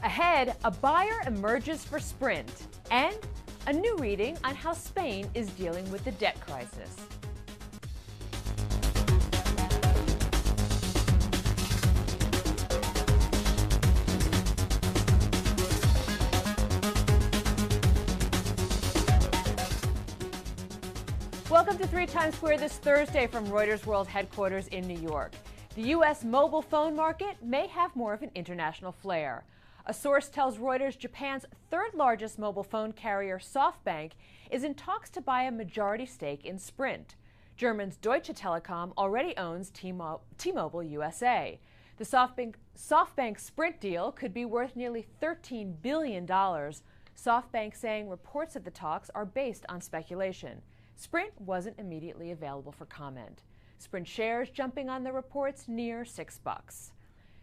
Ahead, a buyer emerges for Sprint, and a new reading on how Spain is dealing with the debt crisis. Welcome to 3 Times Square this Thursday from Reuters World Headquarters in New York. The U.S. mobile phone market may have more of an international flair. A source tells Reuters Japan's third-largest mobile phone carrier, Softbank, is in talks to buy a majority stake in Sprint. German's Deutsche Telekom already owns T-Mobile USA. The Softbank Sprint deal could be worth nearly $13 billion. Softbank saying reports of the talks are based on speculation. Sprint wasn't immediately available for comment. Sprint shares jumping on the reports near $6.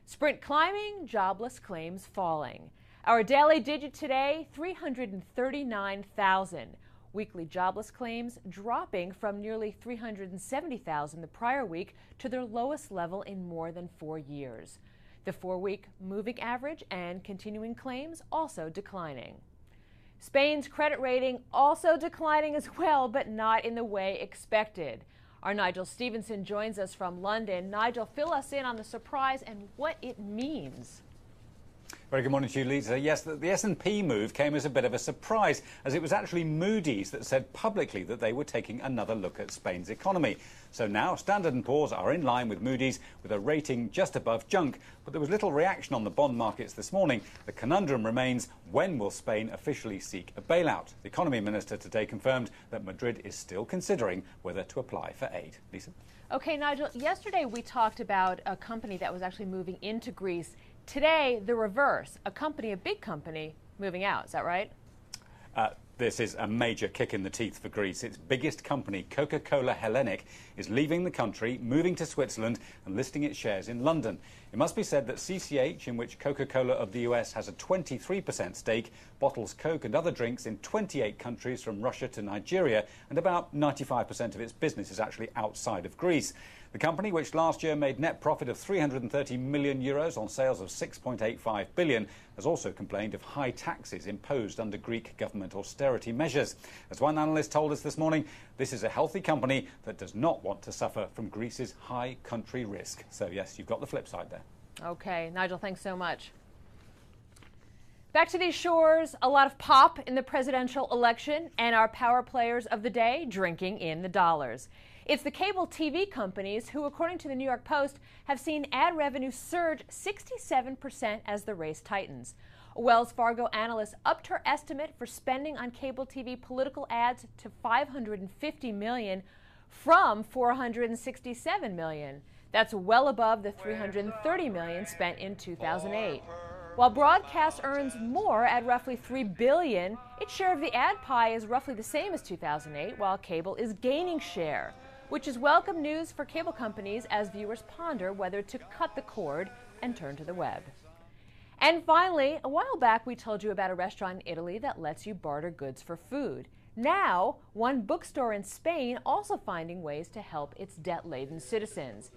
Sprint climbing, jobless claims falling. Our daily digit today, 339,000. Weekly jobless claims dropping from nearly 370,000 the prior week to their lowest level in more than 4 years. The 4-week moving average and continuing claims also declining. Spain's credit rating also declining as well, but not in the way expected. Our Nigel Stevenson joins us from London. Nigel, fill us in on the surprise and what it means. Very good morning to you, Lisa. Yes, the S&P move came as a bit of a surprise, as it was actually Moody's that said publicly that they were taking another look at Spain's economy. So now Standard & Poor's are in line with Moody's with a rating just above junk. But there was little reaction on the bond markets this morning. The conundrum remains, when will Spain officially seek a bailout? The economy minister today confirmed that Madrid is still considering whether to apply for aid. Lisa? Okay, Nigel, yesterday we talked about a company that was actually moving into Greece. Today, the reverse, a big company, moving out. Is that right? This is a major kick in the teeth for Greece. Its biggest company, Coca-Cola Hellenic, is leaving the country, moving to Switzerland and listing its shares in London. It must be said that CCH, in which Coca-Cola of the US has a 23% stake, bottles Coke and other drinks in 28 countries from Russia to Nigeria, and about 95% of its business is actually outside of Greece. The company, which last year made net profit of €330 million on sales of $6.85 billion, has also complained of high taxes imposed under Greek government austerity measures. As one analyst told us this morning, this is a healthy company that does not want to suffer from Greece's high country risk. So yes, you've got the flip side there. Okay, Nigel, thanks so much. Back to these shores, a lot of pop in the presidential election, and our power players of the day drinking in the dollars. It's the cable TV companies who, according to the New York Post, have seen ad revenue surge 67% as the race tightens. A Wells Fargo analyst upped her estimate for spending on cable TV political ads to $550 million from $467 million. That's well above the $330 million spent in 2008. While broadcast earns more at roughly $3 billion, its share of the ad pie is roughly the same as 2008, while cable is gaining share, which is welcome news for cable companies as viewers ponder whether to cut the cord and turn to the web. And finally, a while back we told you about a restaurant in Italy that lets you barter goods for food. Now, one bookstore in Spain also finding ways to help its debt-laden citizens.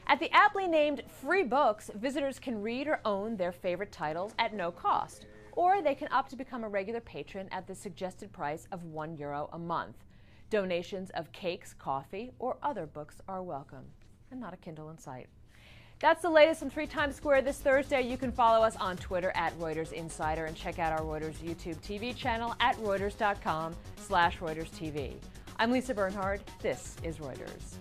At the aptly named Free Books, visitors can read or own their favorite titles at no cost, or they can opt to become a regular patron at the suggested price of €1 a month. Donations of cakes, coffee, or other books are welcome, and not a Kindle in sight. That's the latest in 3 Times Square this Thursday. You can follow us on Twitter at Reuters Insider and check out our Reuters YouTube TV channel at Reuters.com/ReutersTV. I'm Lisa Bernhard. This is Reuters.